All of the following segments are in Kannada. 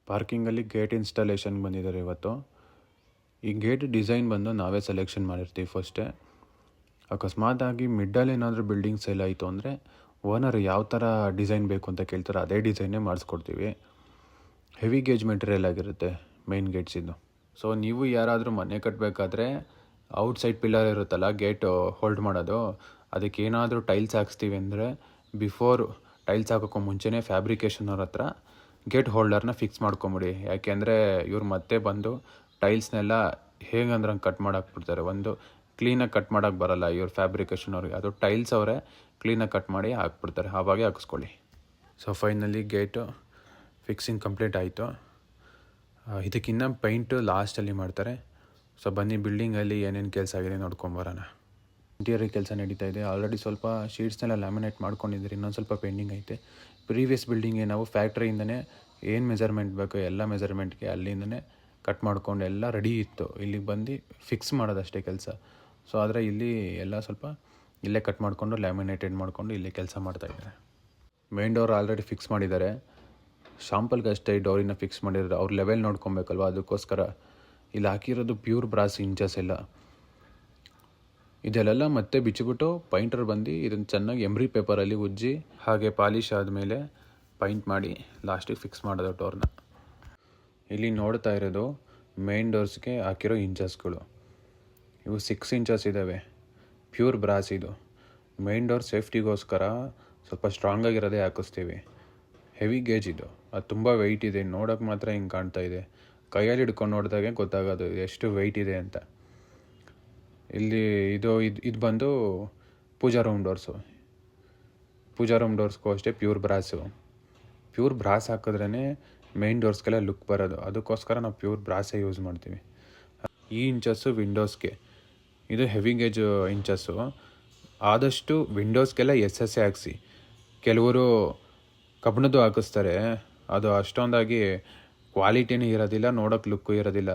ಪಾರ್ಕಿಂಗಲ್ಲಿ ಗೇಟ್ ಇನ್ಸ್ಟಾಲೇಷನ್ ಬಂದಿದ್ದಾರೆ ಇವತ್ತು. ಈ ಗೇಟ್ ಡಿಸೈನ್ ಬಂದು ನಾವೇ ಸೆಲೆಕ್ಷನ್ ಮಾಡಿರ್ತೀವಿ ಫಸ್ಟೇ. ಅಕಸ್ಮಾತಾಗಿ ಮಿಡ್ಡಲ್ಲಿ ಏನಾದರೂ ಬಿಲ್ಡಿಂಗ್ಸ್ ಎಲ್ಲ ಆಯಿತು ಅಂದರೆ ಓನರ್ ಯಾವ ಥರ ಡಿಸೈನ್ ಬೇಕು ಅಂತ ಕೇಳ್ತಾರೆ, ಅದೇ ಡಿಸೈನ್ನೇ ಮಾಡಿಸ್ಕೊಡ್ತೀವಿ. ಹೆವಿ ಗೇಜ್ ಮೆಟೀರಿಯಲ್ ಆಗಿರುತ್ತೆ ಮೈನ್ ಗೇಟ್ಸಿದ್ದು. ಸೊ ನೀವು ಯಾರಾದರೂ ಮನೆ ಕಟ್ಟಬೇಕಾದ್ರೆ ಔಟ್ಸೈಡ್ ಪಿಲ್ಲರ್ ಇರುತ್ತಲ್ಲ ಗೇಟು ಹೋಲ್ಡ್ ಮಾಡೋದು, ಅದಕ್ಕೆ ಏನಾದರೂ ಟೈಲ್ಸ್ ಹಾಕ್ಸ್ತೀವಿ ಅಂದರೆ ಬಿಫೋರ್ ಟೈಲ್ಸ್ ಹಾಕೋಕ್ಕೂ ಮುಂಚೆನೇ ಫ್ಯಾಬ್ರಿಕೇಷನವ್ರ ಹತ್ರ ಗೇಟ್ ಹೋಲ್ಡರ್ನ ಫಿಕ್ಸ್ ಮಾಡ್ಕೊಂಬಿಡಿ. ಯಾಕೆಂದರೆ ಇವ್ರು ಮತ್ತೆ ಬಂದು ಟೈಲ್ಸ್ನೆಲ್ಲ ಹೇಗಂದ್ರೆ ಹಂಗೆ ಕಟ್ ಮಾಡಾಕ್ಬಿಡ್ತಾರೆ. ಒಂದು ಕ್ಲೀನಾಗಿ ಕಟ್ ಮಾಡೋಕ್ಕೆ ಬರೋಲ್ಲ ಇವ್ರು ಫ್ಯಾಬ್ರಿಕೇಷನ್ ಅವ್ರಿಗೆ, ಅದು ಟೈಲ್ಸ್ ಅವರೇ ಕ್ಲೀನಾಗಿ ಕಟ್ ಮಾಡಿ ಹಾಕ್ಬಿಡ್ತಾರೆ. ಆವಾಗೇ ಹಾಕಿಸ್ಕೊಳ್ಳಿ. So finally gate fixing complete ಆಯಿತು. ಇದಕ್ಕಿನ್ನ ಪೈಂಟು ಲಾಸ್ಟಲ್ಲಿ ಮಾಡ್ತಾರೆ. ಸೊ ಬನ್ನಿ ಬಿಲ್ಡಿಂಗಲ್ಲಿ ಏನೇನು ಕೆಲಸ ಆಗಿದೆ ನೋಡ್ಕೊಂಬರೋಣ. ಇಂಟೀರಿಯರ್ ಕೆಲಸ ನಡೀತಾ ಇದೆ. ಆಲ್ರೆಡಿ ಸ್ವಲ್ಪ ಶೀಟ್ಸ್ನೆಲ್ಲ ಲ್ಯಾಮಿನೇಟ್ ಮಾಡ್ಕೊಂಡಿದ್ದೀರಿ, ಇನ್ನೊಂದು ಸ್ವಲ್ಪ ಪೆಂಡಿಂಗ್ ಐತೆ. ಪ್ರೀವಿಯಸ್ ಬಿಲ್ಡಿಂಗ್ಗೆ ನಾವು ಫ್ಯಾಕ್ಟ್ರಿಯಿಂದನೇ ಏನು ಮೆಜರ್ಮೆಂಟ್ ಬೇಕೋ ಎಲ್ಲ ಮೆಜರ್ಮೆಂಟ್ಗೆ ಅಲ್ಲಿಂದನೇ ಕಟ್ ಮಾಡ್ಕೊಂಡು ಎಲ್ಲ ರೆಡಿ ಇತ್ತು. ಇಲ್ಲಿಗೆ ಬಂದು ಫಿಕ್ಸ್ ಮಾಡೋದಷ್ಟೇ ಕೆಲಸ. ಸೊ ಆದರೆ ಇಲ್ಲಿ ಎಲ್ಲ ಸ್ವಲ್ಪ ಇಲ್ಲೇ ಕಟ್ ಮಾಡಿಕೊಂಡು ಲ್ಯಾಮಿನೇಟೆಡ್ ಮಾಡಿಕೊಂಡು ಇಲ್ಲೇ ಕೆಲಸ ಮಾಡ್ತಾಯಿದ್ದಾರೆ. ಮೇನ್ ಡೋರ್ ಆಲ್ರೆಡಿ ಫಿಕ್ಸ್ ಮಾಡಿದ್ದಾರೆ. ಶಾಂಪಲ್ಗೆ ಅಷ್ಟೇ ಈ ಡೋರಿನ ಫಿಕ್ಸ್ ಮಾಡಿದ್ದಾರೆ. ಅವ್ರ ಲೆವೆಲ್ ನೋಡ್ಕೊಬೇಕಲ್ವ, ಅದಕ್ಕೋಸ್ಕರ ಇಲ್ಲಿ ಹಾಕಿರೋದು ಪ್ಯೂರ್ ಬ್ರಾಸ್ ಇಂಚಸ್ ಎಲ್ಲ. ಇದೆಲ್ಲ ಮತ್ತೆ ಬಿಚ್ಚಿಬಿಟ್ಟು ಪೈಂಟರ್ ಬಂದು ಇದನ್ನು ಚೆನ್ನಾಗಿ ಎಂಬ್ರಿ ಪೇಪರಲ್ಲಿ ಉಜ್ಜಿ ಹಾಗೆ ಪಾಲಿಶ್ ಆದಮೇಲೆ ಪೈಂಟ್ ಮಾಡಿ ಲಾಸ್ಟಿಗೆ ಫಿಕ್ಸ್ ಮಾಡೋದು ಡೋರ್ನ. ಇಲ್ಲಿ ನೋಡ್ತಾ ಇರೋದು ಮೇನ್ ಡೋರ್ಸ್ಗೆ ಹಾಕಿರೋ ಇಂಚಸ್ಗಳು. ಇವು 6 ಇಂಚಸ್ ಇದ್ದಾವೆ, ಪ್ಯೂರ್ ಬ್ರಾಸ್ ಇದು. ಮೇನ್ ಡೋರ್ ಸೇಫ್ಟಿಗೋಸ್ಕರ ಸ್ವಲ್ಪ ಸ್ಟ್ರಾಂಗಾಗಿರೋದೇ ಹಾಕಿಸ್ತೀವಿ. ಹೆವಿ ಗೇಜ್ ಇದು, ಅದು ತುಂಬ ವೆಯ್ಟ್ ಇದೆ. ನೋಡೋಕೆ ಮಾತ್ರ ಹಿಂಗೆ ಕಾಣ್ತಾ ಇದೆ, ಕೈಯಲ್ಲಿ ಹಿಡ್ಕೊಂಡು ನೋಡಿದಾಗೆ ಗೊತ್ತಾಗೋದು ಎಷ್ಟು ವೆಯ್ಟ್ ಇದೆ ಅಂತ. ಇಲ್ಲಿ ಇದು ಬಂದು ಪೂಜಾ ರೂಮ್ ಡೋರ್ಸು. ಪೂಜಾ ರೂಮ್ ಡೋರ್ಸ್ಗೂ ಅಷ್ಟೇ pure ಬ್ರಾಸು. Pure brass ಹಾಕಿದ್ರೇ main ಡೋರ್ಸ್ಗೆಲ್ಲ look ಬರೋದು, ಅದಕ್ಕೋಸ್ಕರ ನಾವು ಪ್ಯೂರ್ ಬ್ರಾಸೇ ಯೂಸ್ ಮಾಡ್ತೀವಿ. ಈ ಇಂಚಸ್ಸು ವಿಂಡೋಸ್ಗೆ, ಇದು ಹೆವಿ ಗೇಜ್ ಇಂಚಸ್ಸು. ಆದಷ್ಟು ವಿಂಡೋಸ್ಗೆಲ್ಲ ಎಸ್ ಹಾಕಿಸಿ. ಕೆಲವರು ಕಬ್ಬಿಣದ್ದು ಹಾಕಿಸ್ತಾರೆ, ಅದು ಅಷ್ಟೊಂದಾಗಿ ಕ್ವಾಲಿಟಿನೇ ಇರೋದಿಲ್ಲ, ನೋಡೋಕೆ ಲುಕ್ಕು ಇರೋದಿಲ್ಲ.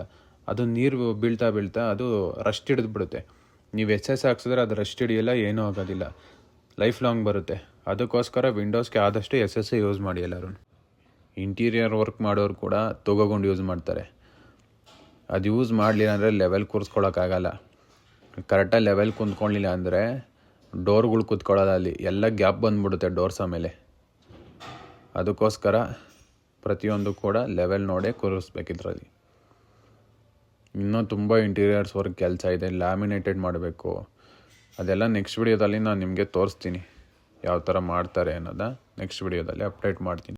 ಅದು ನೀರು ಬೀಳ್ತಾ ಅದು ರಸ್ಟ್ ಹಿಡಿದ್ಬಿಡುತ್ತೆ. ನೀವು ಎಸ್ ಹಾಕ್ಸಿದ್ರೆ ಅದು ರಸ್ಟ್ ಹಿಡಿಯಲ್ಲ, ಏನೂ ಆಗೋದಿಲ್ಲ, ಲೈಫ್ ಲಾಂಗ್ ಬರುತ್ತೆ. ಅದಕ್ಕೋಸ್ಕರ ವಿಂಡೋಸ್ಗೆ ಆದಷ್ಟು ಎಸ್ ಯೂಸ್ ಮಾಡಿ ಎಲ್ಲರೂ. ಇಂಟೀರಿಯರ್ ವರ್ಕ್ ಮಾಡೋರು ಕೂಡ ತೊಗೊಂಡು ಯೂಸ್ ಮಾಡ್ತಾರೆ. ಅದು ಯೂಸ್ ಮಾಡಲಿಲ್ಲ ಅಂದರೆ ಲೆವೆಲ್ ಕೂರಿಸ್ಕೊಳಕ್ಕಾಗಲ್ಲ. ಕರೆಕ್ಟಾಗಿ ಲೆವೆಲ್ ಕುಂತ್ಕೊಳ್ಳಿಲ್ಲ ಅಂದರೆ ಡೋರ್ಗಳು ಕೂತ್ಕೊಳ್ಳೋಲ್ಲ, ಅಲ್ಲಿ ಎಲ್ಲ ಗ್ಯಾಪ್ ಬಂದುಬಿಡುತ್ತೆ ಡೋರ್ಸ್ ಆಮೇಲೆ. ಅದಕ್ಕೋಸ್ಕರ ಪ್ರತಿಯೊಂದು ಕೂಡ ಲೆವೆಲ್ ನೋಡೇ ಕೂರಿಸ್ಬೇಕಿದ್ರಲ್ಲಿ. ಇನ್ನೂ ತುಂಬ ಇಂಟೀರಿಯರ್ಸ್ ವರ್ಕ್ ಕೆಲಸ ಇದೆ, ಲ್ಯಾಮಿನೇಟೆಡ್ ಮಾಡಬೇಕು. ಅದೆಲ್ಲ ನೆಕ್ಸ್ಟ್ ವಿಡಿಯೋದಲ್ಲಿ ನಾನು ನಿಮಗೆ ತೋರಿಸ್ತೀನಿ ಯಾವ ಥರ ಮಾಡ್ತಾರೆ ಅನ್ನೋದ. ನೆಕ್ಸ್ಟ್ ವಿಡಿಯೋದಲ್ಲಿ ಅಪ್ಡೇಟ್ ಮಾಡ್ತೀನಿ.